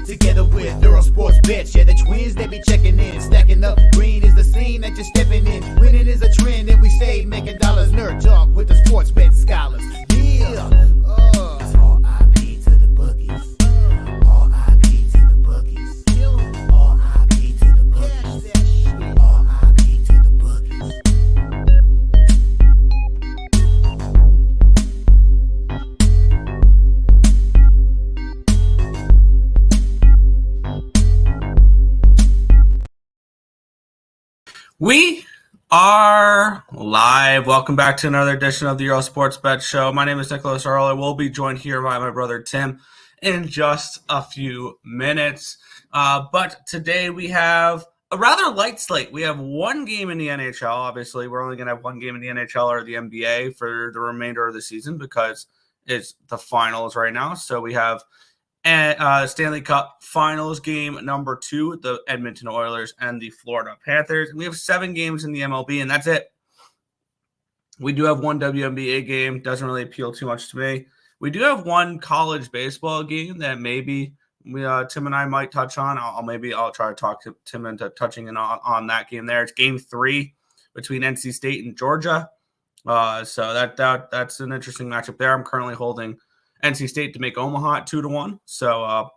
together with Earle Sports Bets. Yeah, the twins, they be checking in, stacking up. Green is the scene that you're stepping in. Winning is a trend, and we stay making dollars. Nerd talk with the sports bet scholars. Yeah, it's R.I.P. to the bookies. R.I.P. to the bookies. R.I.P. to the bookies. R.I.P. to the bookies. We are live. Welcome back to another edition of the Earle Sports Bet Show. My name is Nicholas Earle. I will be joined here by my brother Tim in just a few minutes. But today we have a rather light slate. We have one game in the NHL. Obviously, we're only going to have one game in the NHL or the NBA for the remainder of the season because it's the finals right now. So we have Stanley Cup Finals game number 2, the Edmonton Oilers and the Florida Panthers. We have 7 games in the MLB, and that's it. We do have one WNBA game. Doesn't really appeal too much to me. We do have one college baseball game that maybe Tim and I might touch on. I'll try to talk to Tim into touching on that game there. It's game 3 between NC State and Georgia. So that's an interesting matchup there. I'm currently holding NC State to make Omaha 2-1. So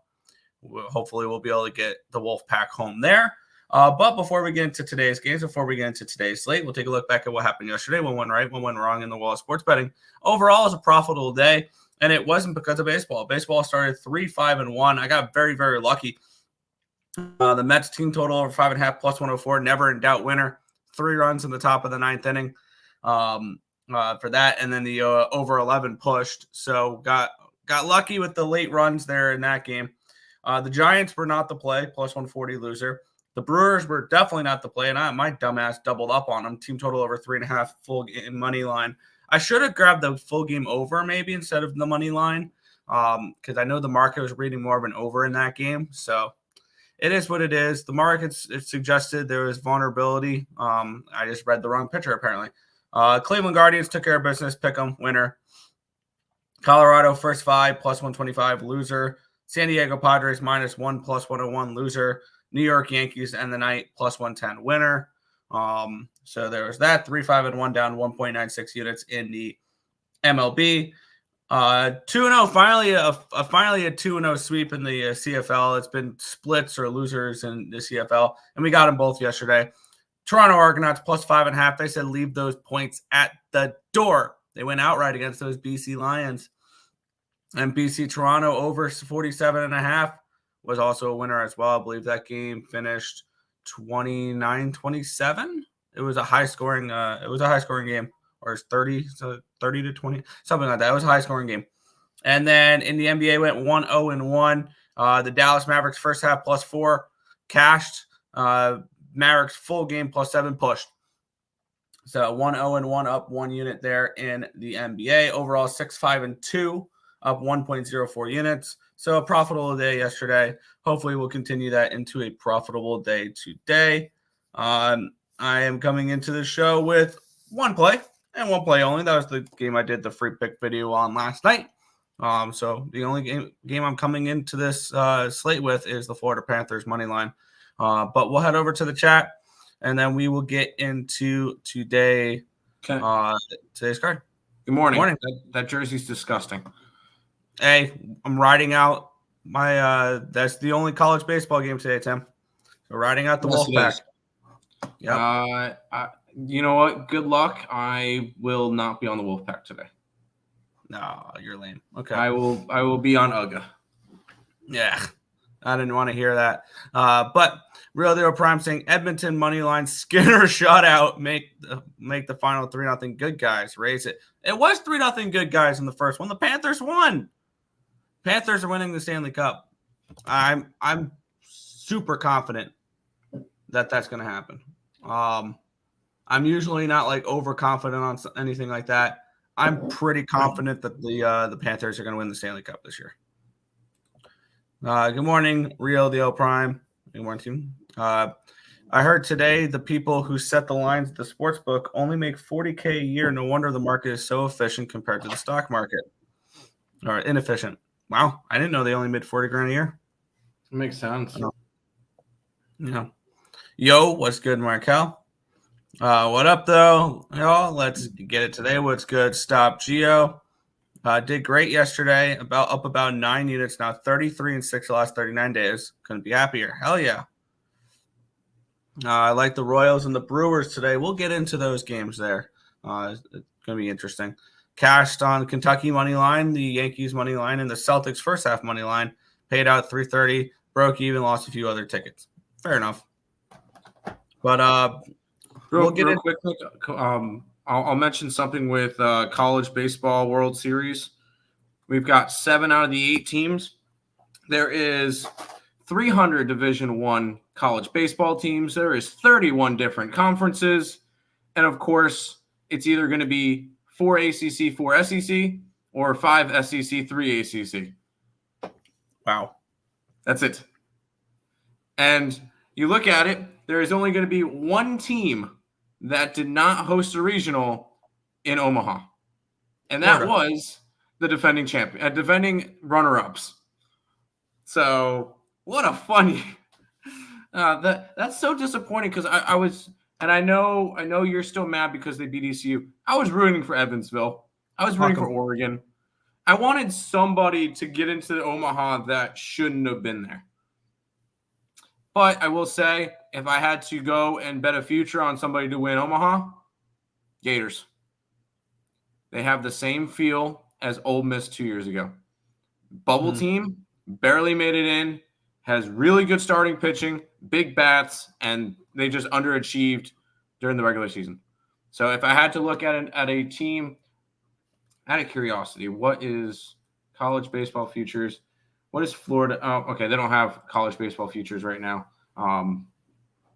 hopefully we'll be able to get the Wolfpack home there. But before we get into today's games, before we get into today's slate, we'll take a look back at what happened yesterday. What went right, what went wrong in the world of sports betting. Overall, it was a profitable day, and it wasn't because of baseball. Baseball started 3-5-1. I got very, very lucky. The Mets team total over 5.5 plus 104. Never in doubt winner. 3 runs in the top of the 9th inning. For that, and then the over 11 pushed. So got lucky with the late runs there in that game. The Giants were not the play, plus 140 loser. The Brewers were definitely not the play, and my dumbass doubled up on them. Team total over 3.5 full game money line. I should have grabbed the full game over maybe instead of the money line because I know the market was reading more of an over in that game. So it is what it is. The market suggested there was vulnerability. I just read the wrong picture apparently. Cleveland Guardians took care of business. Pick 'em, winner. Colorado first 5 plus 125 loser. San Diego Padres -1 plus 101 loser. New York Yankees end the night plus 110 winner. So there was that 3-5-1 down 1.96 units in the MLB. 2-0 finally a 2-0 sweep in the CFL. It's been splits or losers in the CFL, and we got them both yesterday. Toronto Argonauts plus 5.5. They said leave those points at the door. They went outright against those BC Lions. And BC Toronto over 47.5 was also a winner as well. I believe that game finished 29-27. It was a high scoring game, or it's 30 to 20, something like that. It was a high scoring game. And then in the NBA went 1-0-1. The Dallas Mavericks first half plus 4 cashed. Mavericks full game plus 7 pushed. So 1-0-1 up 1 unit there in the NBA. Overall 6-5-2 up 1.04 units. So a profitable day yesterday. Hopefully we'll continue that into a profitable day today. I am coming into the show with one play and one play only. That was the game I did the free pick video on last night. So the only game I'm coming into this slate with is the Florida Panthers money line. But we'll head over to the chat, and then we will get into today's card. Good morning. That jersey's disgusting. Hey, I'm riding out my that's the only college baseball game today, Tim. So riding out the Wolfpack. Yep. You know what? Good luck. I will not be on the Wolfpack today. No, you're lame. Okay. I will be on UGA. Yeah. I didn't want to hear that. But Real Deal Prime saying Edmonton money line Skinner shutout make the final 3-0 good guys. Raise it. It was 3-0 good guys in the first one. The Panthers won. Panthers are winning the Stanley Cup. I'm super confident that that's going to happen. I'm usually not like overconfident on anything like that. I'm pretty confident that the Panthers are going to win the Stanley Cup this year. Good morning, Real Deal Prime. Good morning, team. I heard today the people who set the lines at the sports book only make $40K a year. No wonder the market is so efficient compared to the stock market. Or inefficient. Wow, I didn't know they only made $40,000 a year. Makes sense. Yeah. Yo, what's good, Markel? What up, though? Y'all, let's get it today. What's good? Stop Geo. Did great yesterday. Up about 9 units now. 33-6 the last 39 days. Couldn't be happier. Hell yeah. I like the Royals and the Brewers today. We'll get into those games there. It's going to be interesting. Cashed on Kentucky money line, the Yankees money line, and the Celtics first half money line. Paid out 330. Broke even. Lost a few other tickets. Fair enough. But real quick. I'll mention something with college baseball World Series. We've got 7 out of the 8 teams. There is 300 Division I college baseball teams. There is 31 different conferences. And, of course, it's either going to be 4 ACC, 4 SEC, or 5 SEC, 3 ACC. Wow. That's it. And you look at it, there is only going to be one team that did not host a regional in Omaha. And that was the defending champion, defending runner-ups. So what a funny that's so disappointing because I was, and I know you're still mad because they beat ECU. I was rooting for Evansville. I was rooting for Oregon. I wanted somebody to get into Omaha that shouldn't have been there. But I will say, if I had to go and bet a future on somebody to win Omaha, Gators. They have the same feel as Ole Miss 2 years ago. Bubble team, barely made it in, has really good starting pitching, big bats, and they just underachieved during the regular season. So if I had to look at a team, out of curiosity, what is college baseball futures? What is Florida? Oh, okay, they don't have college baseball futures right now.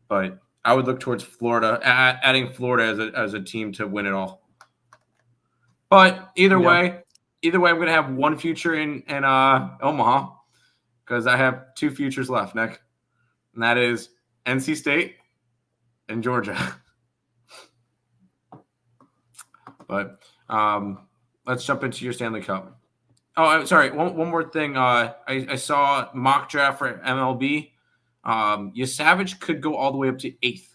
But I would look towards Florida, adding Florida as a team to win it all. But either way, I'm going to have one future in Omaha because I have 2 futures left, Nick. And that is NC State and Georgia. But let's jump into your Stanley Cup. Oh, I'm sorry. One more thing. I saw mock draft for MLB. Savage could go all the way up to 8th,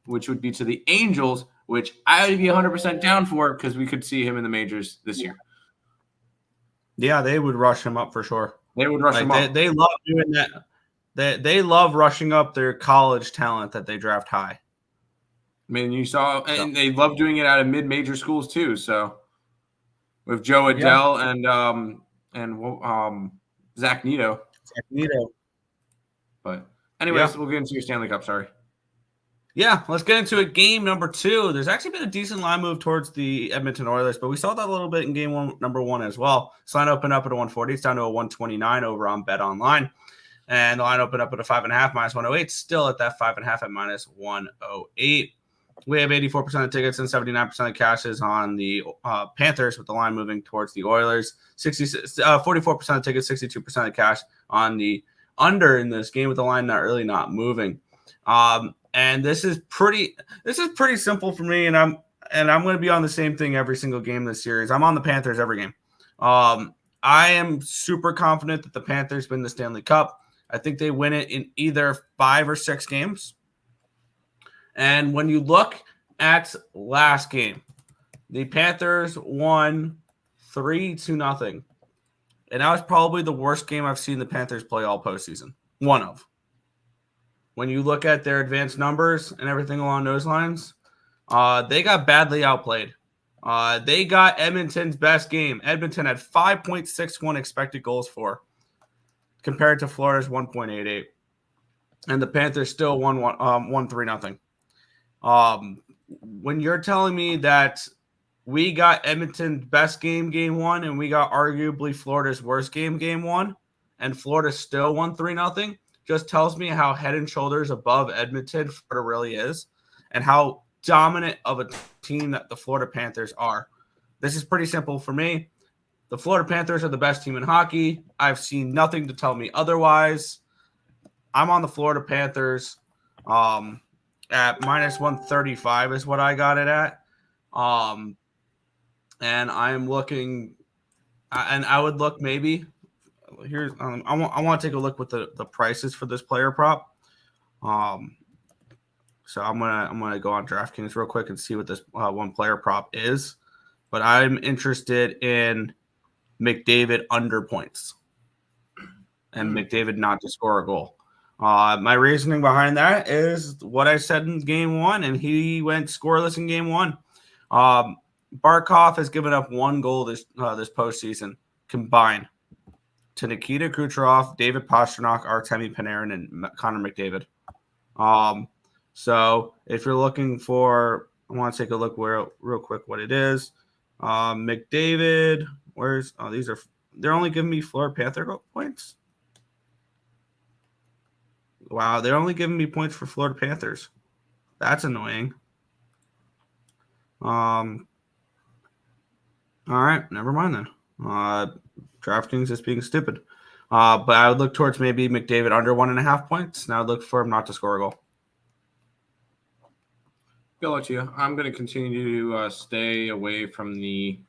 which would be to the Angels, which I would be 100% down for because we could see him in the majors this year. Yeah, they would rush him up for sure. They would rush him up. They love doing that. They love rushing up their college talent that they draft high. I mean, you saw, and they love doing it out of mid-major schools too. So with Joe Adele and Zach Neto. But anyways, we'll get into your Stanley Cup. Sorry. Yeah, let's get into it. Game number 2. There's actually been a decent line move towards the Edmonton Oilers, but we saw that a little bit in game number 1 as well. This line opened up at a 140. It's down to a 129 over on Bet Online. And the line opened up at a 5.5 minus 108. Still at that 5.5 at minus 108. We have 84% of tickets and 79% of cashes on the Panthers with the line moving towards the Oilers. 44% of tickets, 62% of cash on the under in this game with the line not moving. And this is pretty simple for me, and I'm going to be on the same thing every single game this series. I'm on the Panthers every game. I am super confident that the Panthers win the Stanley Cup. I think they win it in either 5 or 6 games. And when you look at last game, the Panthers won 3-0. And that was probably the worst game I've seen the Panthers play all postseason. One of. When you look at their advanced numbers and everything along those lines, they got badly outplayed. They got Edmonton's best game. Edmonton had 5.61 expected goals for, compared to Florida's 1.88. And the Panthers still won 3-0. When you're telling me that we got Edmonton's best game 1, and we got arguably Florida's worst game 1, and Florida still won 3-0, just tells me how head and shoulders above Edmonton Florida really is and how dominant of a team that the Florida Panthers are. This is pretty simple for me. The Florida Panthers are the best team in hockey. I've seen nothing to tell me otherwise. I'm on the Florida Panthers. At minus 135 is what I got it at. And I am looking, and I would look maybe here's I want to take a look with the prices for this player prop. So I'm gonna go on DraftKings real quick and see what this one player prop is. But I'm interested in McDavid under points and McDavid not to score a goal. My reasoning behind that is what I said in game one, and he went scoreless in game one. Barkov has given up 1 goal this postseason combined to Nikita Kucherov, David Pastrnak, Artemi Panarin, and Connor McDavid. So if you're looking for, I want to take a look real quick what it is. McDavid, they're only giving me Florida Panther points. Wow, they're only giving me points for Florida Panthers. That's annoying. All right, never mind then. DraftKings is being stupid. But I would look towards maybe McDavid under 1.5 points, and I would look for him not to score a goal. Good luck to you. I'm going to continue to stay away from the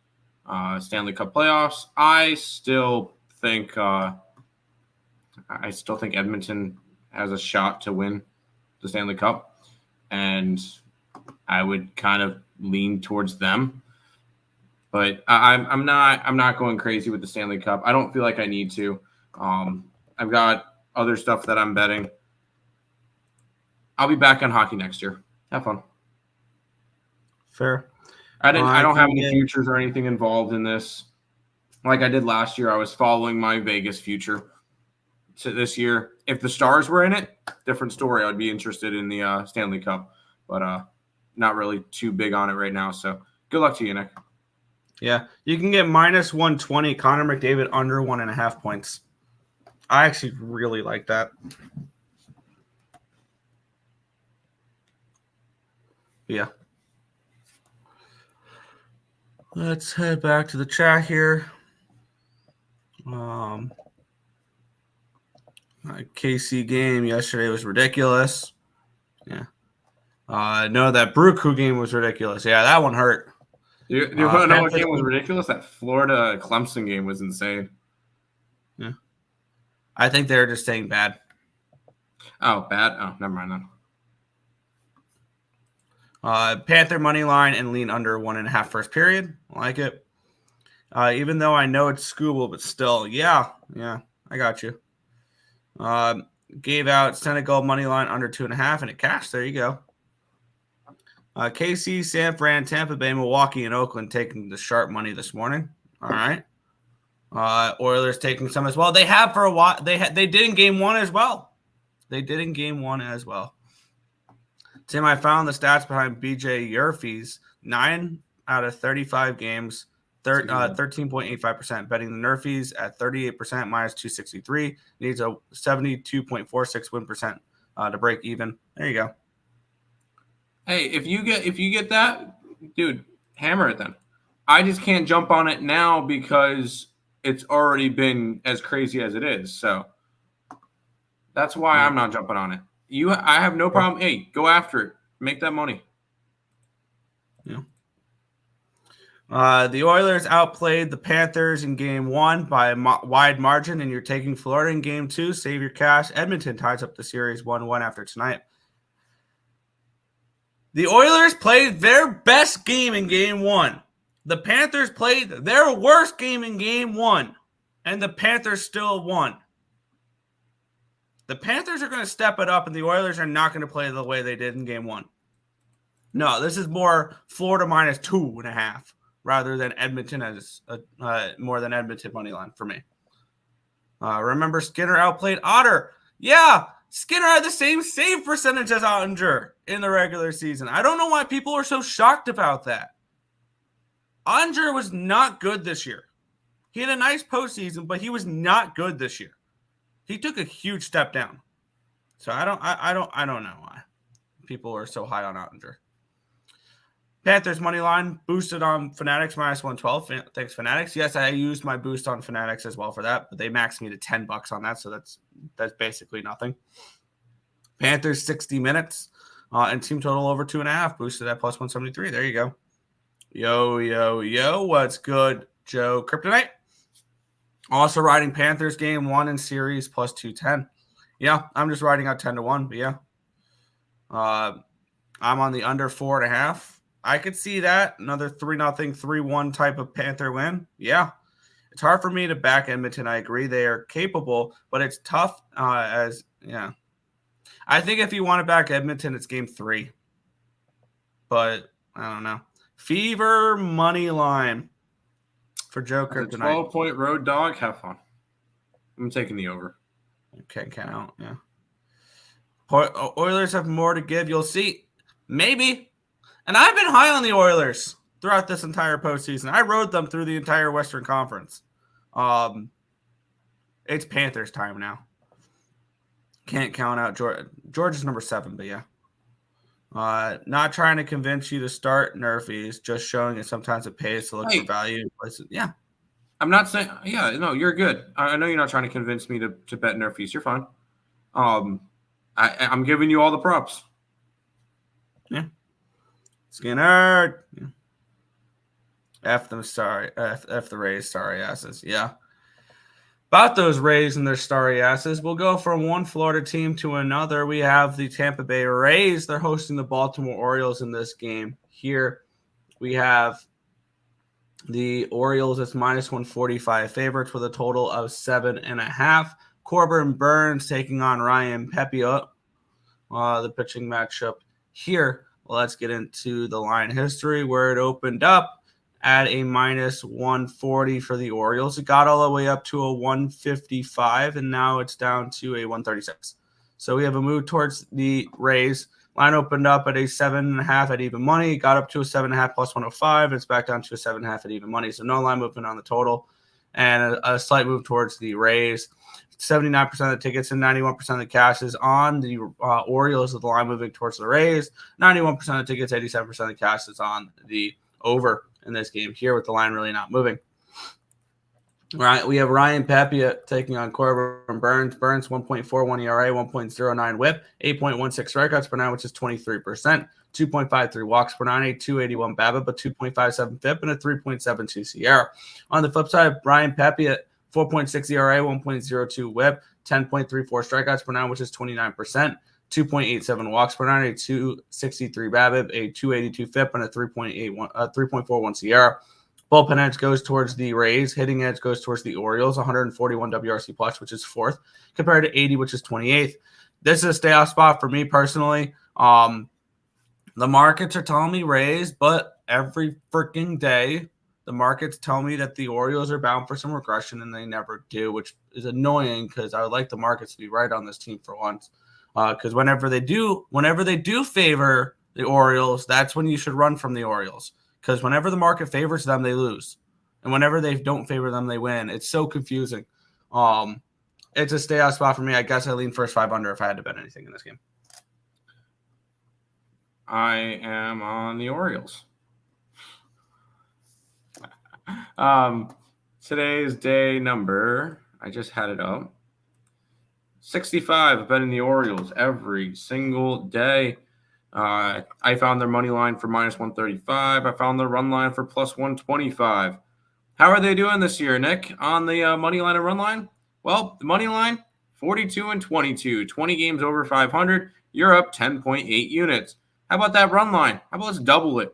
Stanley Cup playoffs. I still think Edmonton has a shot to win the Stanley Cup, and I would kind of lean towards them. But I'm not going crazy with the Stanley Cup. I don't feel like I need to. I've got other stuff that I'm betting. I'll be back on hockey next year. Have fun. Fair. I don't have any futures or anything involved in this. Like I did last year, I was following my Vegas future to this year. If the Stars were in it, different story. I'd be interested in the Stanley Cup, but not really too big on it right now. So good luck to you, Nick. Yeah, you can get minus 120 Connor McDavid under 1.5 points. I actually really like that. Yeah. Let's head back to the chat here. KC game yesterday was ridiculous. Yeah. No, that Brew game was ridiculous. Yeah, that one hurt. You want to know what game was ridiculous? That Florida Clemson game was insane. Yeah. I think they're just saying bad. Oh, bad? Oh, never mind then. Panther money line and lean under 1.5 first period. I like it. Even though I know it's Scooble, but still, yeah, I got you. Gave out Senegal money line under 2.5 and it cashed. There you go. KC, San Fran, Tampa Bay, Milwaukee, and Oakland taking the sharp money this morning. All right. Oilers taking some as well. They have for a while. They did in game one as well. Tim, I found the stats behind BJ Yerfe's 9 out of 35 games, 13.85%. Betting the Nerfies at 38% minus 263. Needs a 72.46 win percent to break even. There you go. Hey, if you get that, dude, hammer it then. I just can't jump on it now because it's already been as crazy as it is. So that's why I'm not jumping on it. I have no problem. Hey, go after it. Make that money. Yeah. The Oilers outplayed the Panthers in game one by a wide margin, and you're taking Florida in game two. Save your cash. Edmonton ties up the series 1-1 after tonight. The Oilers played their best game in game one. The Panthers played their worst game in game one, and the Panthers still won. The Panthers are going to step it up, and the Oilers are not going to play the way they did in game one. No, this is more Florida minus 2.5 rather than Edmonton as more than Edmonton money line for me. Remember, Skinner outplayed Otter. Yeah, Skinner had the same save percentage as Ottinger in the regular season. I don't know why people are so shocked about that. Ottinger was not good this year. He had a nice postseason, but he was not good this year. He took a huge step down. So I don't know why people are so high on Ottinger. Panthers money line boosted on Fanatics minus 112. Thanks, Fanatics. Yes, I used my boost on Fanatics as well for that, but they maxed me to $10 on that, so that's basically nothing. Panthers 60 minutes and team total over 2.5 boosted at plus 173. There you go. Yo, what's good, Joe Kryptonite? Also riding Panthers game 1 in series plus 210. Yeah, I'm just riding out 10-1, but yeah. I'm on the under 4.5. I could see that. Another 3-0, 3-1 type of Panther win. Yeah. It's hard for me to back Edmonton. I agree. They are capable, but it's tough I think if you want to back Edmonton, it's game 3. But I don't know. Fever money line for Joker tonight. 12-point road dog. Have fun. I'm taking the over. Can't count. Yeah. Oilers have more to give. You'll see. Maybe. And I've been high on the Oilers throughout this entire postseason. I rode them through the entire Western Conference. It's Panthers time now. Can't count out George. George is number 7, but yeah. Not trying to convince you to start Nerfies, just showing it sometimes it pays to look for value. Yeah. I'm not saying, no, you're good. I know you're not trying to convince me to bet Nerfies. You're fine. I'm giving you all the props. Yeah. Skinner. Yeah. F them, sorry. F the Rays, sorry asses. Yeah. About those Rays and their starry asses, we'll go from one Florida team to another. We have the Tampa Bay Rays. They're hosting the Baltimore Orioles in this game. Here we have the Orioles as minus 145 favorites with a total of 7.5. Corbin Burns taking on Ryan Pepiot. The pitching matchup here. Let's get into the line history where it opened up at a minus 140 for the Orioles. It got all the way up to a 155, and now it's down to a 136. So we have a move towards the Rays. Line opened up at a 7.5 at even money, got up to a 7.5 plus 105. It's back down to a 7.5 at even money. So no line movement on the total, and a slight move towards the Rays. 79% of the tickets and 91% of the cash is on the Orioles with the line moving towards the Rays. 91% of the tickets, 87% of the cash is on the over in this game here with the line really not moving. All right, we have Ryan Pepiot taking on Corbin Burns. Burns 1.41 ERA, 1.09 WHIP, 8.16 strikeouts per 9, which is 23%. 2.53 walks per 9, a 281 BABIP, a 2.57 FIP, and a 3.72 SIERA. On the flip side, Ryan Pepiot 4.6 ERA, 1.02 WHIP, 10.34 strikeouts per 9, which is 29%. 2.87 walks per 9, a 263 BABIP, a 282 FIP, and a 3.41 SIERA. Bullpen edge goes towards the Rays. Hitting edge goes towards the Orioles. 141 WRC plus, which is 4th, compared to 80, which is 28th. This is a stay off spot for me personally. The markets are telling me Rays, but every freaking day, the markets tell me that the Orioles are bound for some regression, and they never do, which is annoying because I would like the markets to be right on this team for once. Because whenever they do favor the Orioles, that's when you should run from the Orioles. Because whenever the market favors them, they lose. And whenever they don't favor them, they win. It's so confusing. It's a stay out spot for me. I guess I lean first 5 under if I had to bet anything in this game. I am on the Orioles. Today's day number, I just had it up. 65 betting the Orioles every single day. I found their money line for minus 135. I found their run line for plus 125. How are they doing this year, Nick, on the money line and run line? Well, the money line, 42 and 22, 20 games over 500. You're up 10.8 units. How about that run line? How about let's double it?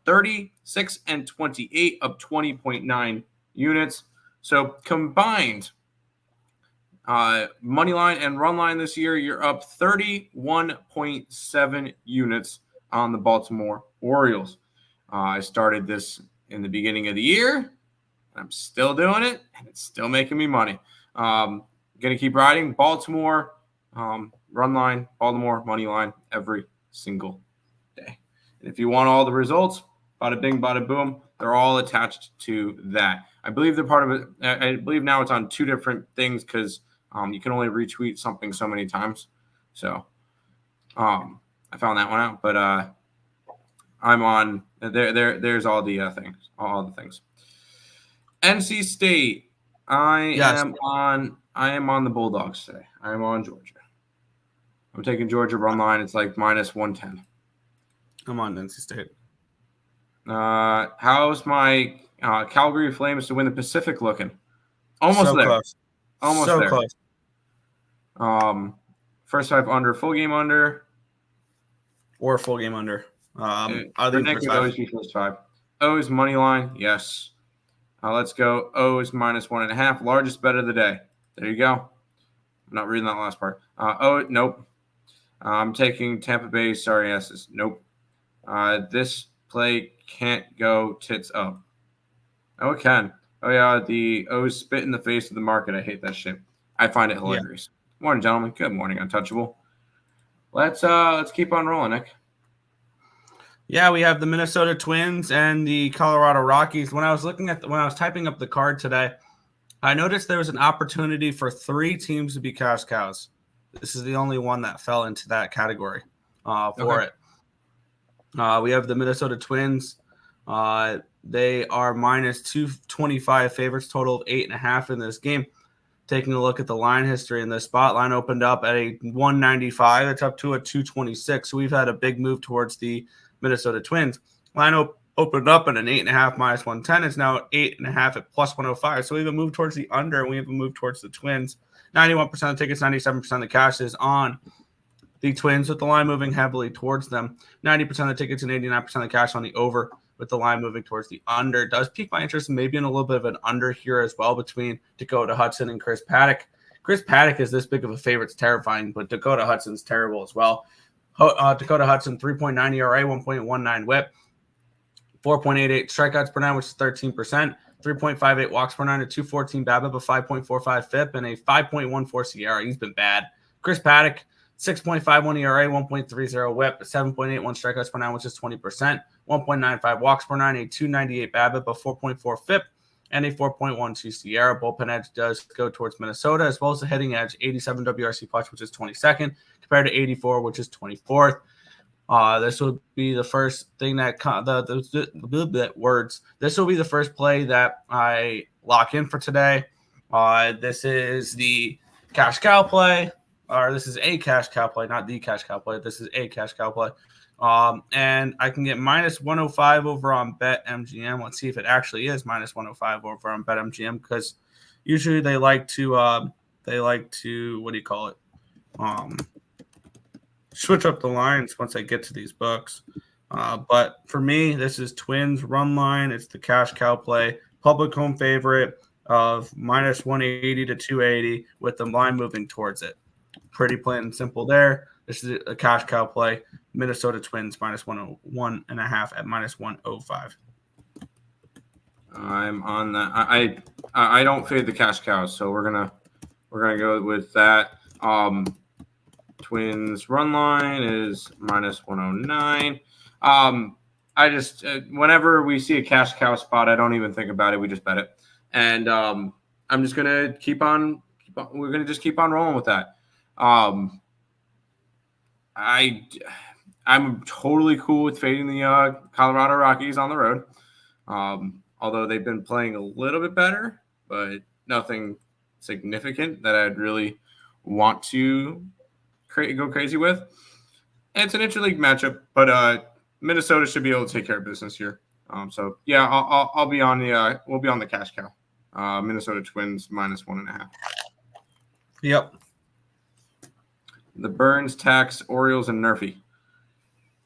36 and 28, up 20.9 units. So combined, money line and run line this year, you're up 31.7 units on the Baltimore Orioles. I started this in the beginning of the year. I'm still doing it, and it's still making me money. Going to keep riding Baltimore run line, Baltimore money line every single day. And if you want all the results, bada bing, bada boom, they're all attached to that. I believe they're part of it. I believe now it's on 2 different things because you can only retweet something so many times. So I found that one out, but I'm on there's all the things, all the things. NC State. I am on the Bulldogs today. I am on Georgia. I'm taking Georgia run line. It's like minus 110. I'm on NC State. How's my Calgary Flames to win the Pacific looking? Almost So there. close. Almost So there. close. First 5 under, full game under. Or full game under. I'll For do Nick first would 5. always be first 5. O's money line, yes. Let's go. O's -1.5. Largest bet of the day. There you go. I'm not reading that last part. Nope. I'm taking Tampa Bay. Sorry, S's. Nope. This play can't go tits up. Oh, it can. Oh, yeah. The O's spit in the face of the market. I hate that shit. I find it hilarious. Yeah. Morning, gentlemen. Good morning, Untouchable. Let's keep on rolling, Nick. Yeah, we have the Minnesota Twins and the Colorado Rockies. When I was typing up the card today, I noticed there was an opportunity for 3 teams to be cash cows. This is the only one that fell into that category for it. We have the Minnesota Twins. They are -225 favorites, total of 8.5 in this game. Taking a look at the line history, and the spot line opened up at a 195. It's up to a 226. So we've had a big move towards the Minnesota Twins. Line opened up at an 8.5 -110. It's now 8.5 at +105. So we have a move towards the under, and we have a move towards the Twins. 91% of the tickets, 97% of the cash is on the Twins, with the line moving heavily towards them. 90% of the tickets and 89% of the cash on the over, with the line moving towards the under. It does pique my interest, maybe in a little bit of an under here as well between Dakota Hudson and Chris Paddack. Chris Paddack is this big of a favorite. It's terrifying, but Dakota Hudson's terrible as well. Dakota Hudson, 3.9 ERA, 1.19 whip, 4.88 strikeouts per 9, which is 13%, 3.58 walks per 9, a 2.14 BABIP, a 5.45 FIP, and a 5.14 SIERA. He's been bad. Chris Paddack, 6.51 ERA, 1.30 whip, 7.81 strikeouts per 9, which is 20%, 1.95 walks per 9, a 2.98 BABIP, a 4.4 FIP, and a 4.12 SIERA. Bullpen edge does go towards Minnesota, as well as the hitting edge, 87 WRC plus, which is 22nd, compared to 84, which is 24th. This will be the first thing that This will be the first play that I lock in for today. This is the cash cow play, or this is a cash cow play, not the cash cow play. This is a cash cow play. And I can get -105 over on BetMGM. Let's see if it actually is -105 over on BetMGM, because usually they like to what do you call it? Switch up the lines once I get to these books. But for me, this is Twins run line. It's the cash cow play, public home favorite of -180 to 280 with the line moving towards it. Pretty plain and simple there. This is a cash cow play. Minnesota Twins -101.5 at -105. I'm on that. I don't fade the cash cows, so we're gonna go with that. Twins run line is -109. I just whenever we see a cash cow spot, I don't even think about it. We just bet it, and I'm just gonna keep on. We're gonna just keep on rolling with that. I'm totally cool with fading the Colorado Rockies on the road, although they've been playing a little bit better, but nothing significant that I'd really want to go crazy with. And it's an interleague matchup, but Minnesota should be able to take care of business here. So yeah, I'll be on the we'll be on the cash cow. Minnesota Twins -1.5. Yep. The Burns, Tax, Orioles, and Nerfy.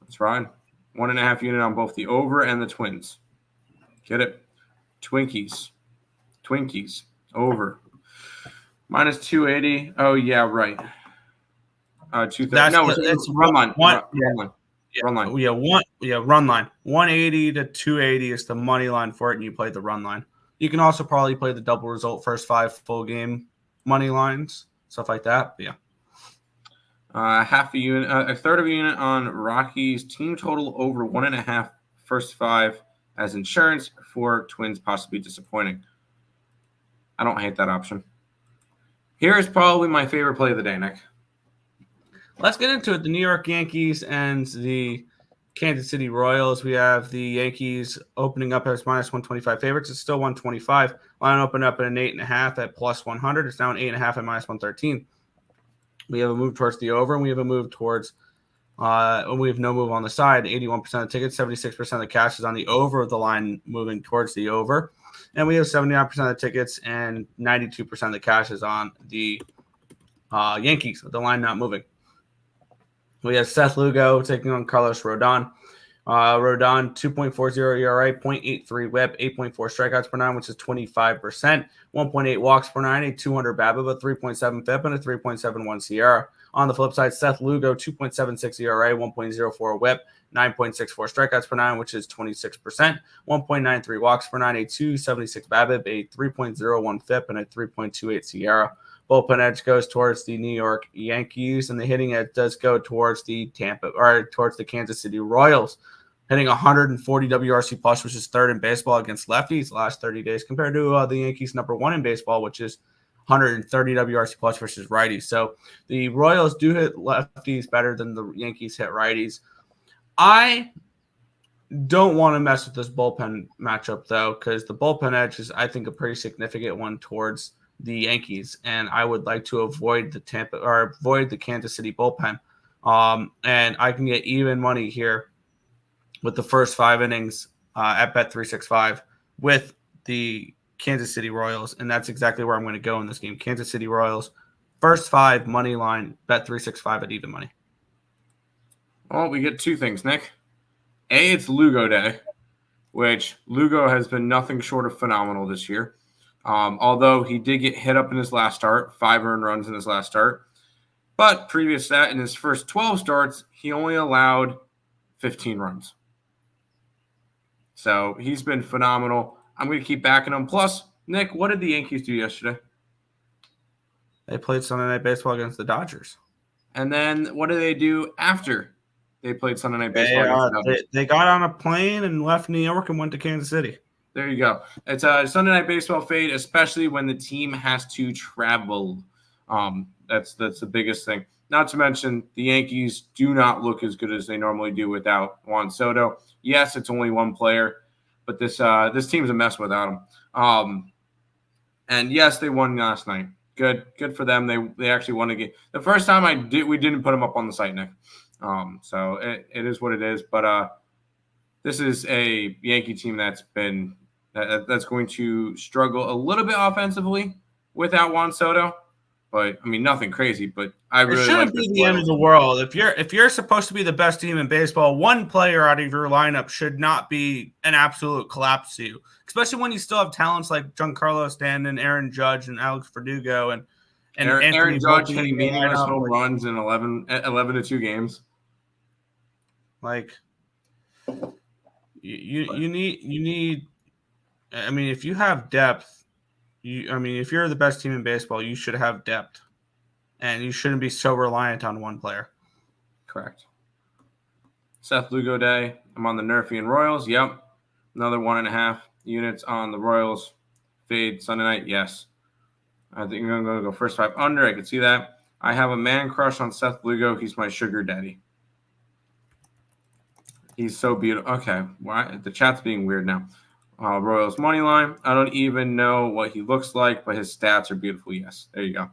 That's right. 1.5 unit on both the over and the Twins. Get it? Twinkies, over. -280. Oh yeah, right. 230. No, it's run line. Run line. Run line. Run line. 180 to 280 is the money line for it, and you play the run line. You can also probably play the double result first 5 full game money lines, stuff like that. But yeah. Half a unit, a third of a unit on Rockies. Team total over 1.5 first 5 as insurance for Twins possibly disappointing. I don't hate that option. Here is probably my favorite play of the day, Nick. Let's get into it. The New York Yankees and the Kansas City Royals. We have the Yankees opening up as -125 favorites. It's still 125. Line opened up at an 8.5 at +100. It's now an 8.5 at -113. We have a move towards the over, and we have a move towards and we have no move on the side. 81% of the tickets, 76% of the cash is on the over, of the line moving towards the over. And we have 79% of the tickets and 92% of the cash is on the Yankees, with the line not moving. We have Seth Lugo taking on Carlos Rodon. Rodon, 2.40 ERA, 0.83 whip, 8.4 strikeouts per nine, which is 25%, 1.8 walks per nine, a 200 BABIP, a 3.7 FIP, and a 3.71 SIERA. On the flip side, Seth Lugo, 2.76 ERA, 1.04 whip, 9.64 strikeouts per nine, which is 26%, 1.93 walks per nine, a 276 BABIP, a 3.01 FIP, and a 3.28 SIERA. Bullpen edge goes towards the New York Yankees, and the hitting edge does go towards the Kansas City Royals, hitting 140 WRC plus, which is third in baseball against lefties the last 30 days, compared to the Yankees number one in baseball, which is 130 WRC plus versus righties. So the Royals do hit lefties better than the Yankees hit righties. I don't want to mess with this bullpen matchup, though, because the bullpen edge is, I think, a pretty significant one towards the Yankees, and I would like to avoid the Kansas City bullpen. And I can get even money here with the first 5 innings at Bet365 with the Kansas City Royals, and that's exactly where I'm going to go in this game. Kansas City Royals, first 5 money line, Bet365 at even money. Well, we get 2 things, Nick. A, it's Lugo Day, which Lugo has been nothing short of phenomenal this year. Although he did get hit up in his last start, 5 earned runs in his last start. But previous to that, in his first 12 starts, he only allowed 15 runs. So he's been phenomenal. I'm going to keep backing him. Plus, Nick, what did the Yankees do yesterday? They played Sunday Night Baseball against the Dodgers. And then what did they do after they played Sunday Night Baseball against the Dodgers? They got on a plane and left New York and went to Kansas City. There you go. It's a Sunday Night Baseball fade, especially when the team has to travel. That's the biggest thing. Not to mention, the Yankees do not look as good as they normally do without Juan Soto. Yes, it's only one player, but this team's a mess without him. And yes, they won last night. Good for them. They actually won a game. The first time we didn't put them up on the site, Nick. So it is what it is. But this is a Yankee team that's going to struggle a little bit offensively without Juan Soto. But I mean, nothing crazy. But I really shouldn't be the end of the world. If you're supposed to be the best team in baseball, one player out of your lineup should not be an absolute collapse to you. Especially when you still have talents like Giancarlo Stanton, Aaron Judge, and Alex Verdugo, and Aaron Judge hitting meaningless home runs in 11-2 games. Like you need. I mean, if you have depth. If you're the best team in baseball, you should have depth, and you shouldn't be so reliant on one player. Correct. Seth Lugo Day. I'm on the Nerfian Royals. Yep. Another 1.5 units on the Royals. Fade Sunday night. Yes. I think I'm going to go first 5 under. I can see that. I have a man crush on Seth Lugo. He's my sugar daddy. He's so beautiful. Okay. Why? The chat's being weird now. Royals money line. I don't even know what he looks like, but his stats are beautiful. Yes, there you go.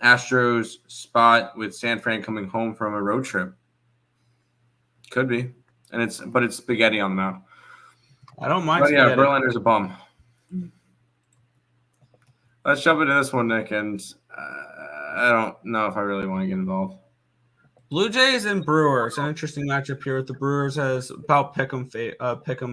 Astros spot with San Fran coming home from a road trip. Could be, it's spaghetti on the mound. I don't mind. Oh yeah, Verlander's a bum. Let's jump into this one, Nick, and I don't know if I really want to get involved. Blue Jays and Brewers, an interesting matchup here. The Brewers has about pick 'em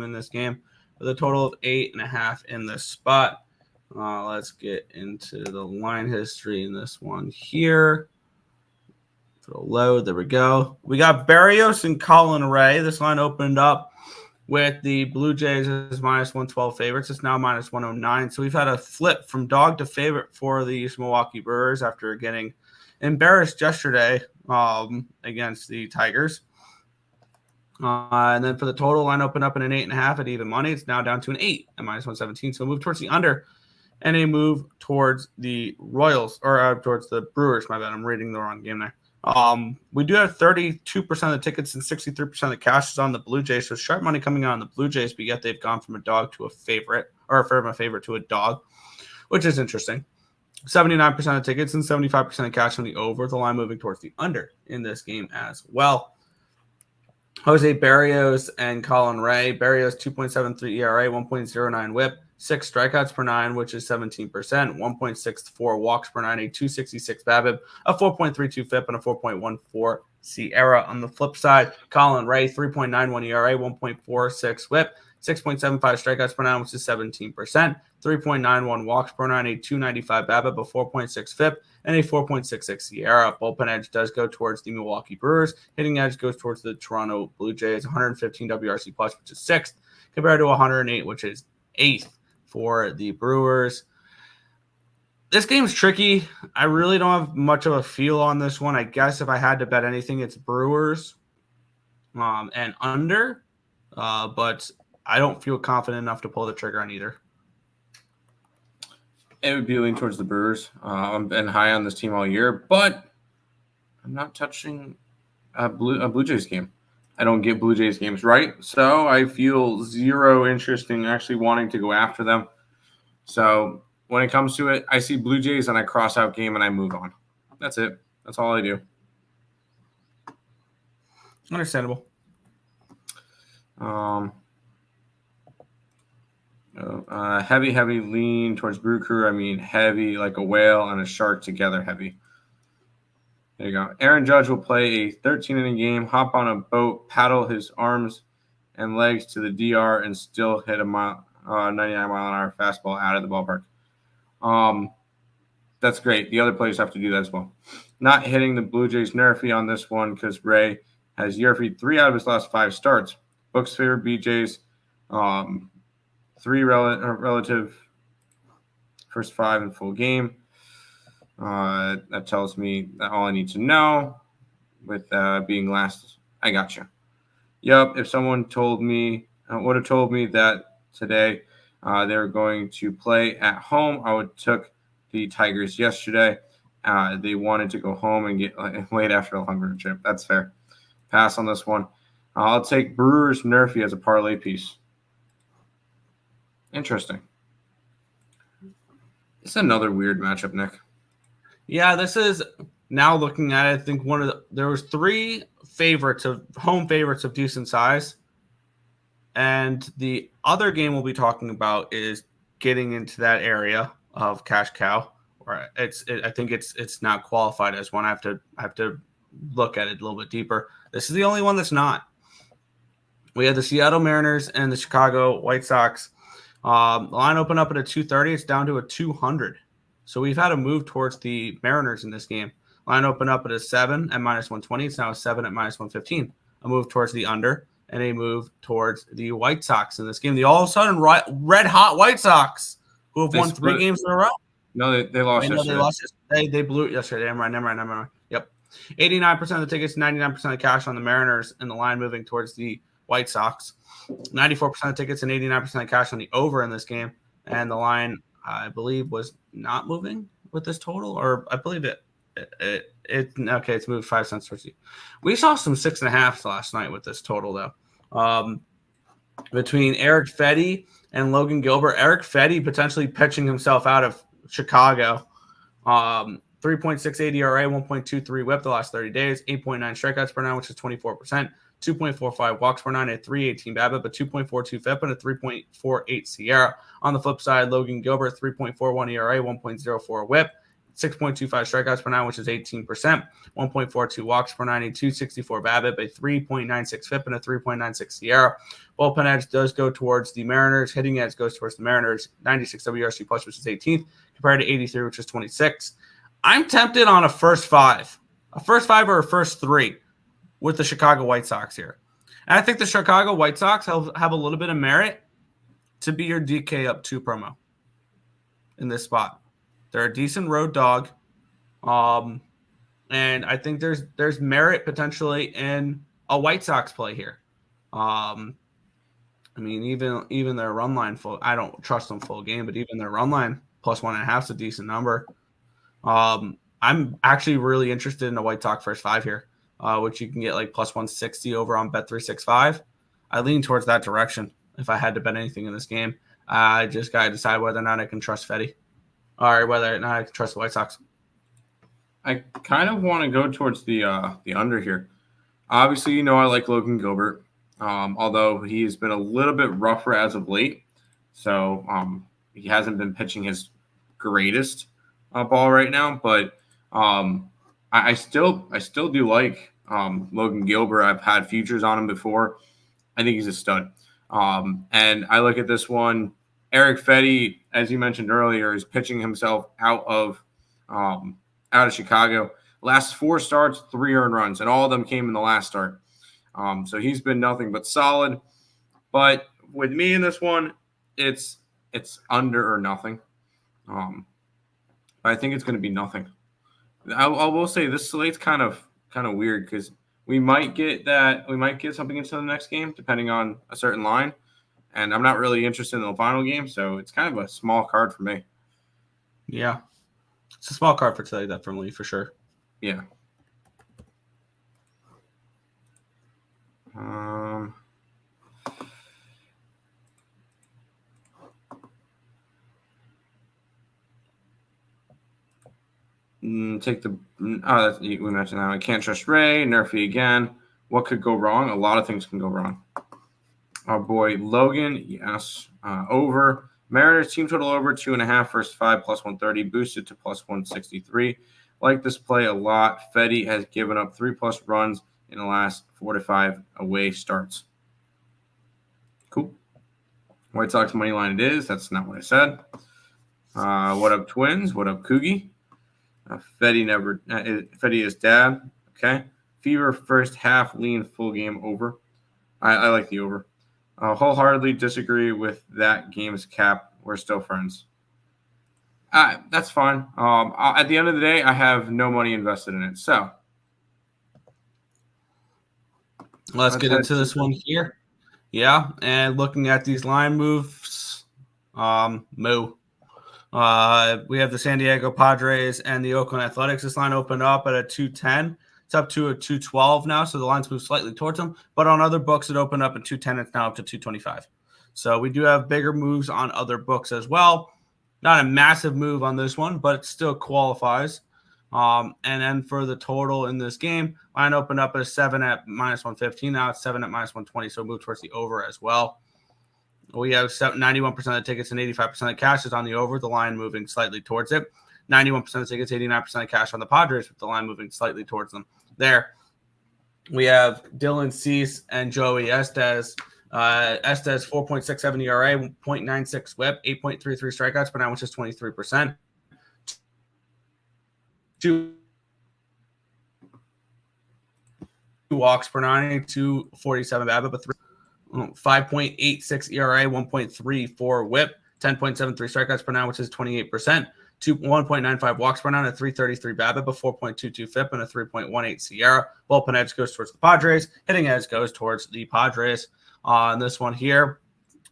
in this game with a total of 8.5 in this spot. Let's get into the line history in this one here. It'll load. There we go. We got Barrios and Colin Ray. This line opened up with the Blue Jays as -112 favorites. It's now -109. So we've had a flip from dog to favorite for the Milwaukee Brewers after getting embarrassed yesterday against the Tigers. And then for the total, line opened up in an 8.5 at even money. It's now down to an 8 at -117. So a move towards the under and a move towards the Royals or towards the Brewers. My bad. I'm reading the wrong game there. We do have 32% of the tickets and 63% of the cash is on the Blue Jays. So sharp money coming on the Blue Jays, but yet they've gone from a dog to a favorite, or from a favorite to a dog, which is interesting. 79% of tickets and 75% of cash on the over. The line moving towards the under in this game as well. Jose Barrios and Colin Ray. Barrios 2.73 ERA, 1.09 WHIP, 6 strikeouts per 9, which is 17%, 1.64 walks per 9, a 266 BABIP, a 4.32 FIP, and a 4.14 SIERA. On the flip side, Colin Ray 3.91 ERA, 1.46 WHIP, 6.75 strikeouts per 9, which is 17%, 3.91 walks per 9, a 295 BABIP, a 4.6 FIP, and a 4.66 SIERA. Bullpen edge does go towards the Milwaukee Brewers. Hitting edge goes towards the Toronto Blue Jays. 115 WRC plus, which is 6th, compared to 108, which is 8th for the Brewers. This game's tricky. I really don't have much of a feel on this one. I guess if I had to bet anything, it's Brewers and under. But I don't feel confident enough to pull the trigger on either. It would be leaning towards the Brewers. I've been high on this team all year, but I'm not touching a Blue Jays game. I don't get Blue Jays games right, so I feel zero interest in actually wanting to go after them. So when it comes to it, I see Blue Jays and I cross out game and I move on. That's it. That's all I do. Understandable. Heavy lean towards Brew Crew. I mean, heavy like a whale and a shark together heavy. There you go. Aaron Judge will play a 13-inning game, hop on a boat, paddle his arms and legs to the DR, and still hit a 99-mile-an-hour fastball out of the ballpark. That's great. The other players have to do that as well. Not hitting the Blue Jays nerfy on this one because Ray has nerfied 3 out of his last 5 starts. Books favor BJ's. 3 relative first 5 in full game. That tells me that all I need to know with being last. I got you. Yep. If someone would have told me that today they were going to play at home, I would took the Tigers yesterday. They wanted to go home and get late after a hunger trip. That's fair. Pass on this one. I'll take Brewers nerfy as a parlay piece. Interesting. It's another weird matchup, Nick. Yeah, this is now looking at it. I think there was 3 home favorites of decent size, and the other game we'll be talking about is getting into that area of cash cow, where I think it's not qualified as one. I have to look at it a little bit deeper. This is the only one that's not. We had the Seattle Mariners and the Chicago White Sox. The line opened up at a 230. It's down to a 200. So we've had a move towards the Mariners in this game. Line opened up at a 7 at minus 120. It's now a 7 at minus 115. A move towards the under and a move towards the White Sox in this game. The all of a sudden red hot White Sox who have won 3 games in a row. No, they lost yesterday. They lost yesterday. They blew it yesterday. I'm right. Yep. 89% of the tickets, 99% of the cash on the Mariners, and the line moving towards the White Sox. 94% of tickets and 89% of cash on the over in this game. And the line, I believe, was not moving with this total, or I believe it's moved 5 cents towards you. We saw some 6.5s last night with this total, though. Between Eric Fedde and Logan Gilbert, Eric Fedde potentially pitching himself out of Chicago. 3.68 ERA, 1.23 WHIP the last 30 days, 8.9 strikeouts per 9, which is 24%. 2.45 walks per 9, a 3.18 BABIP, a 2.42 FIP, and a 3.48 SIERA. On the flip side, Logan Gilbert, 3.41 ERA, 1.04 WHIP, 6.25 strikeouts per 9, which is 18%, 1.42 walks per 9, a 2.64 BABIP, a 3.96 FIP, and a 3.96 SIERA. Bullpen edge does go towards the Mariners. Hitting edge goes towards the Mariners. 96 WRC plus, which is 18th, compared to 83, which is 26th. I'm tempted on a first 5 or a first 3 with the Chicago White Sox here. And I think the Chicago White Sox have a little bit of merit to be your DK up 2 promo in this spot. They're a decent road dog. And I think there's merit potentially in a White Sox play here. I mean, even their run line full, I don't trust them full game, but even their run line plus 1.5 is a decent number. I'm actually really interested in a White Sox first 5 here, which you can get like plus 160 over on Bet365. I lean towards that direction if I had to bet anything in this game. I just got to decide whether or not I can trust Fedde or whether or not I can trust the White Sox. I kind of want to go towards the under here. Obviously, I like Logan Gilbert, although he's been a little bit rougher as of late. So he hasn't been pitching his greatest ball right now. But I still do like Logan Gilbert. I've had futures on him before. I think he's a stud. And I look at this one. Eric Fetty, as you mentioned earlier, is pitching himself out of Chicago. Last 4 starts, 3 earned runs, and all of them came in the last start. So he's been nothing but solid. But with me in this one, it's under or nothing. But I think it's going to be nothing. I will say this slate's kind of weird because we might get something into the next game depending on a certain line. And I'm not really interested in the final game, so it's kind of a small card for me. Yeah. It's a small card for today, definitely, for sure. Yeah. We mentioned that. I can't trust Ray. Nerfy again. What could go wrong? A lot of things can go wrong. Our boy Logan, yes, over. Mariners team total over 2.5 versus 5 plus 130, boosted to plus 163. Like this play a lot. Fetty has given up 3+ runs in the last 4 to 5 away starts. Cool. White Sox money line it is. That's not what I said. What up, Twins? What up, Coogie? Fetty is dad. Okay. Fever first half, lean full game over. I like the over. Wholeheartedly disagree with that game's cap. We're still friends. That's fine. At the end of the day, I have no money invested in it. So let's get into this one here. Yeah, and looking at these line moves, we have the San Diego Padres and the Oakland Athletics. This line opened up at a 210. It's up to a 212 now, so the line's moved slightly towards them. But on other books, it opened up at 210. It's now up to 225. So we do have bigger moves on other books as well. Not a massive move on this one, but it still qualifies. And then for the total in this game, line opened up at 7 at -115. Now it's 7 at -120, so move towards the over as well. We have 91% of the tickets and 85% of the cash is on the over, the line moving slightly towards it. 91% of the tickets, 89% of cash on the Padres, with the line moving slightly towards them. There, we have Dylan Cease and Joey Estes. Estes 4.67 ERA, 0.96 WHIP, 8.33 strikeouts per nine, which is 23%. 2 walks per nine, 2.47 BABIP, but 5.86 ERA, 1.34 WHIP, 10.73 strikeouts per nine, which is 28%. 1.95 walks per nine, a 3.33 BABIP, a 4.22 FIP, and a 3.18 SIERA. Bullpen edge goes towards the Padres. Hitting edge goes towards the Padres. On this one here,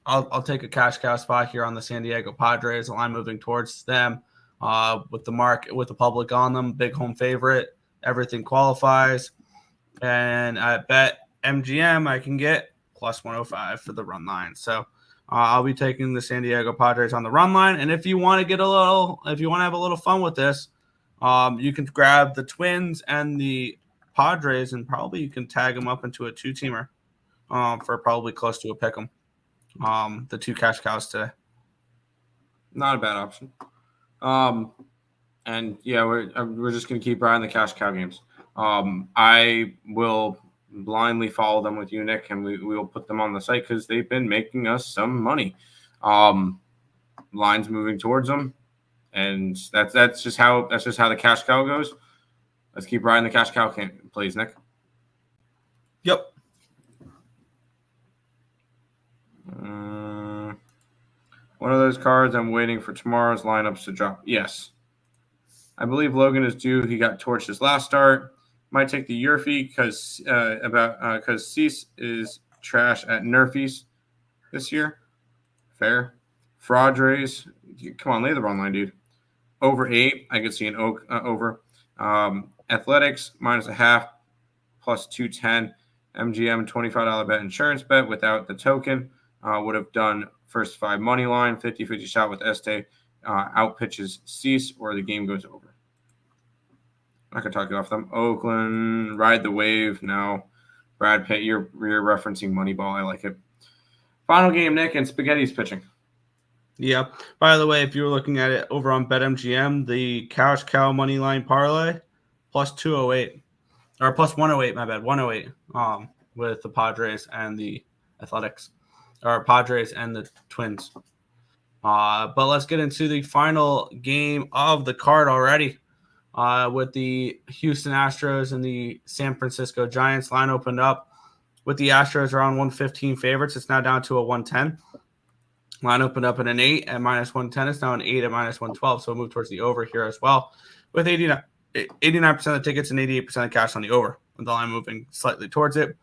I'll take a cash cow spot here on the San Diego Padres. The line moving towards them with the market, with the public on them. Big home favorite. Everything qualifies. And I bet MGM I can get plus 105 for the run line. So I'll be taking the San Diego Padres on the run line. And if you want to have a little fun with this, you can grab the Twins and the Padres, and probably you can tag them up into a 2-teamer for probably close to a pick 'em. The 2 cash cows today. Not a bad option. And yeah, we're just gonna keep riding the cash cow games. I will blindly follow them with you, Nick, and we will put them on the site because they've been making us some money. Lines moving towards them, and that's just how the cash cow goes. Let's keep riding the cash cow, please, Nick. Yep. One of those cards I'm waiting for tomorrow's lineups to drop. Yes, I believe Logan is due. He got torched his last start. Might take the Yerfie because Cease is trash at Nerfies this year. Fair. Padres, come on, lay the run line, dude. Over 8, I could see an over. Athletics -0.5 plus 210. MGM $25 bet insurance bet without the token would have done first 5 money line, 50-50 shot with Este. Out pitches Cease or the game goes over. I'm not going to talk you off them. Oakland, ride the wave. No. Brad Pitt. You're referencing Moneyball. I like it. Final game, Nick, and Spaghetti's pitching. Yeah. By the way, if you were looking at it over on BetMGM, the cash cow money line parlay plus 208 or plus 108. My bad, 108. With the Padres and the Athletics, or Padres and the Twins. But let's get into the final game of the card already. With the Houston Astros and the San Francisco Giants. Line opened up with the Astros around 115 favorites. It's now down to a 110. Line opened up at an 8 at minus 110. It's now an 8 at minus 112. So we'll move towards the over here as well. With 89% of the tickets and 88% of cash on the over. With the line moving slightly towards it.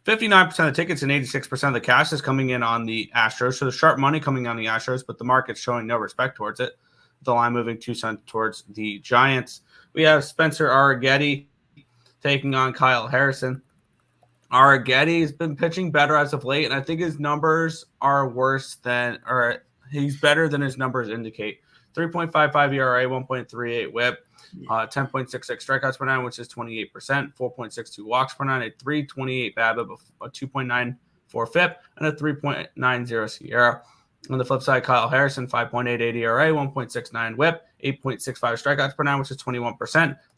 59% of the tickets and 86% of the cash is coming in on the Astros. So the sharp money coming on the Astros, but the market's showing no respect towards it. The line moving 2 cents towards the Giants. We have Spencer Arrighetti taking on Kyle Harrison. Arrighetti has been pitching better as of late, and I think his numbers are he's better than his numbers indicate. 3.55 ERA, 1.38 WHIP, 10.66 strikeouts per nine, which is 28%, 4.62 walks per nine, a 3.28 BABIP, a 2.94 FIP, and a 3.90 SIERA. On the flip side, Kyle Harrison, 5.88 ERA, 1.69 WHIP, 8.65 strikeouts per nine, which is 21%,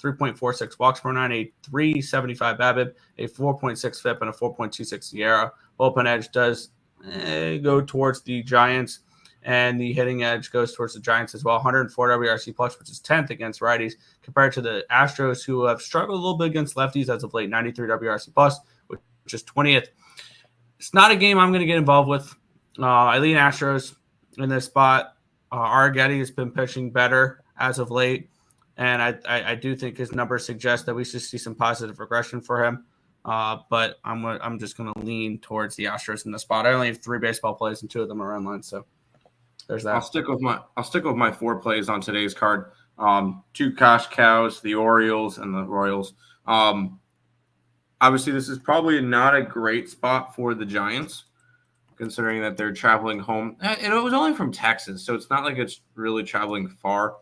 3.46 walks per nine, a 3.75 BABIP, a 4.6 FIP, and a 4.26 SIERA. Bullpen edge does go towards the Giants, and the hitting edge goes towards the Giants as well. 104 WRC plus, which is 10th against righties, compared to the Astros, who have struggled a little bit against lefties as of late. 93 WRC plus, which is 20th. It's not a game I'm going to get involved with. I lean Astros in this spot. Arrighetti has been pitching better as of late, and I do think his numbers suggest that we should see some positive regression for him. But I'm just going to lean towards the Astros in the spot. I only have 3 baseball plays, and 2 of them are run lines, so there's that. I'll stick with my 4 plays on today's card. 2 cash cows, the Orioles and the Royals. Obviously, this is probably not a great spot for the Giants, considering that they're traveling home. And it was only from Texas, so it's not like it's really traveling far.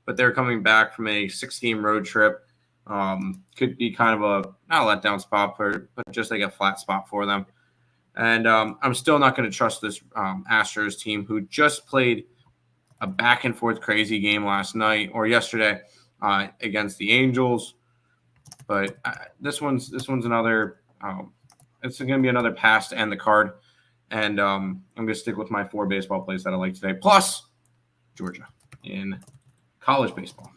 But they're coming back from a 6-game road trip. Could be kind of not a letdown spot, but just like a flat spot for them. And I'm still not going to trust this Astros team, who just played a back-and-forth crazy game last night or yesterday against the Angels. But this one's another it's going to be another pass to end the card. And I'm going to stick with my 4 baseball plays that I like today, plus Georgia in college baseball.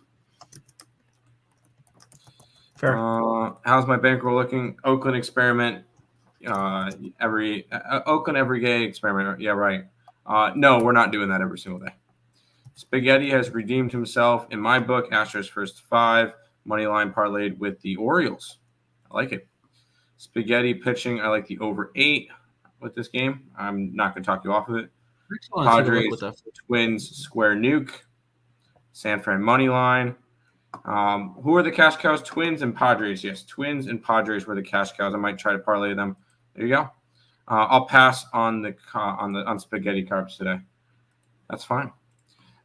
Fair. How's my bankroll looking? Oakland experiment. Oakland every day experiment. Yeah, right. No, we're not doing that every single day. Spaghetti has redeemed himself in my book. Astros first 5. Money line parlayed with the Orioles. I like it. Spaghetti pitching. I like the over 8. With this game, I'm not going to talk you off of it. Padres, Twins, square nuke, San Fran money line. Who are the cash cows? Twins and Padres. Yes, Twins and Padres were the cash cows. I might try to parlay them. There you go. I'll pass on on spaghetti carbs today. That's fine.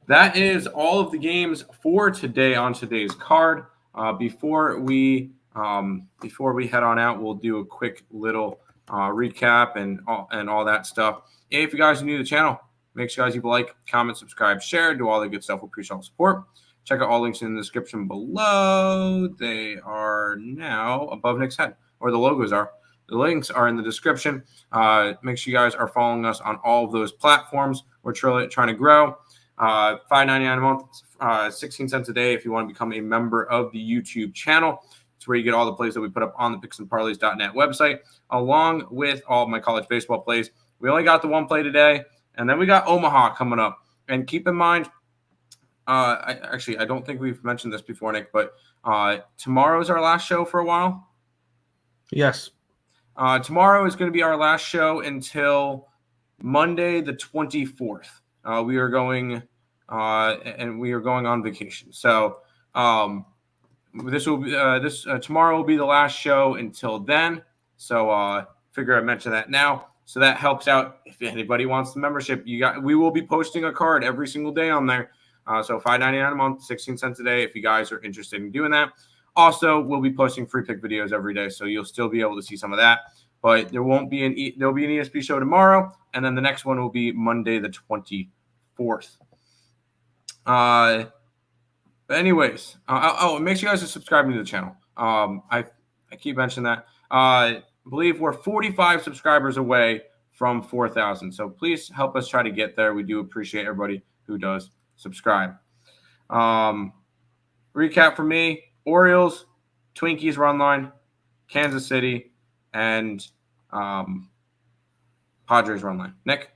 That is all of the games for today on today's card. Before we head on out, we'll do a quick little recap and all that stuff. Hey, if you guys are new to the channel, make sure you guys like, comment, subscribe, share, do all the good stuff. We appreciate all the support. Check out all links in the description below. They are now above Nick's head, or the logos are. The links are in the description. Make sure you guys are following us on all of those platforms. We're trying to grow. $5.99 a month, 16 cents a day if you want to become a member of the YouTube channel. It's where you get all the plays that we put up on the picksandparleys.net website, along with all of my college baseball plays. We only got the 1 play today, and then we got Omaha coming up. And keep in mind, I don't think we've mentioned this before, Nick, but tomorrow is our last show for a while. Yes. Tomorrow is going to be our last show until Monday the 24th. We are going on vacation. So tomorrow will be the last show until then. So figure I mention that now. So that helps out if anybody wants the membership. We will be posting a card every single day on there. So $5.99 a month, 16 cents a day if you guys are interested in doing that. Also, we'll be posting free pick videos every day, so you'll still be able to see some of that. But there won't be there'll be an ESP show tomorrow, and then the next one will be Monday the 24th. But anyways, make sure you guys are subscribing to the channel. I keep mentioning that. I believe we're 45 subscribers away from 4,000. So please help us try to get there. We do appreciate everybody who does subscribe. Recap for me: Orioles, Twinkies run line, Kansas City, and Padres run line. Nick?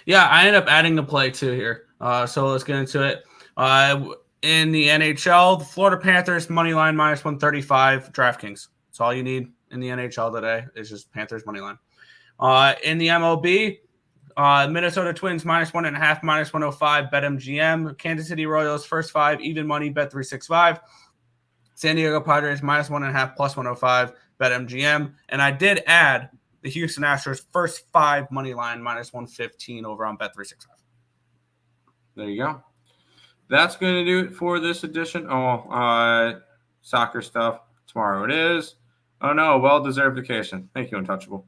Yeah, I ended up adding a play too here. So let's get into it. In the NHL, the Florida Panthers money line minus 135. DraftKings. That's all you need in the NHL today. Is just Panthers money line. In the MLB, Minnesota Twins minus 1.5, minus 105. BetMGM. Kansas City Royals first 5 even money Bet365. San Diego Padres minus 1.5 plus 105. BetMGM. And I did add the Houston Astros first 5 money line minus 115 over on Bet365. There you go. That's going to do it for this edition. Soccer stuff. Tomorrow it is. Oh, no. Well-deserved vacation. Thank you, Untouchable.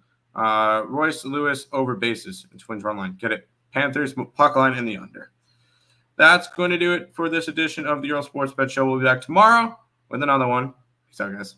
Royce Lewis over bases. Twins run line. Get it. Panthers puck line in the under. That's going to do it for this edition of the Earle Sports Bet Show. We'll be back tomorrow with another one. Peace out, guys.